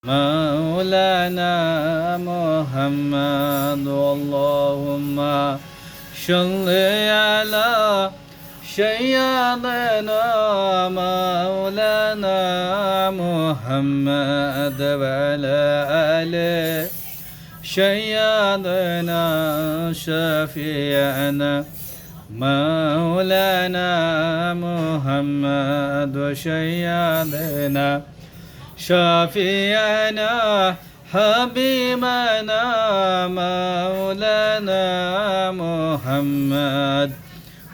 مولانا محمد اللهم صل على سيدنا مولانا محمد وعلى آله سيدنا شفيعنا مولانا محمد وسيدنا شفيعنا حبيبنا مولانا محمد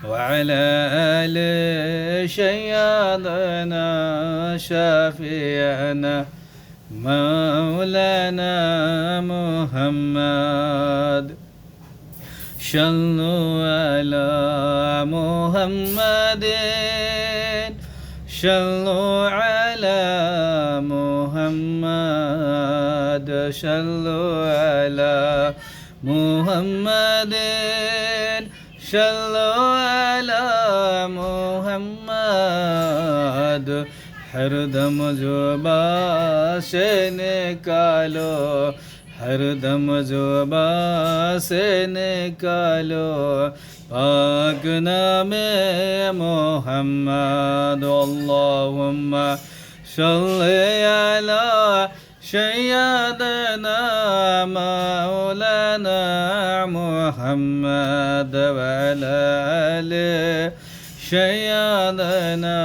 وعلى آل سيدنا شفيعنا مولانا محمد صلوا على محمد صلوا على محمد صلوا على محمد صلوا على محمد हरदम जुबा से निकालो हरदम जुबा से निकालो पाक नामे मोहम्मद अल्लाहुम्मा सल्ली अला सय्यदना मौलाना मुहम्मद व अला आलि सय्यदना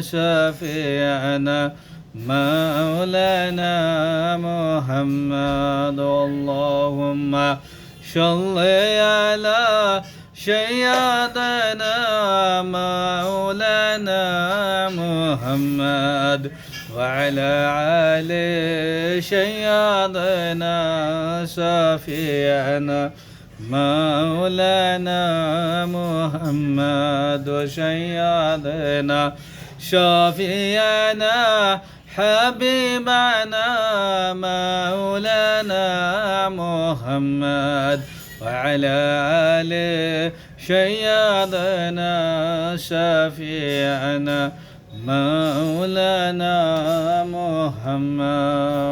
शफीअना मौलाना मुहम्मद अल्लाहुम्मा सल्ली अला सय्यदना मौलाना मुहम्मद وعلى آله سيدنا شفيعنا مولانا محمد وسيدنا شفيعنا حبيبنا مولانا محمد وعلى آله سيدنا شفيعنا مولانا محمد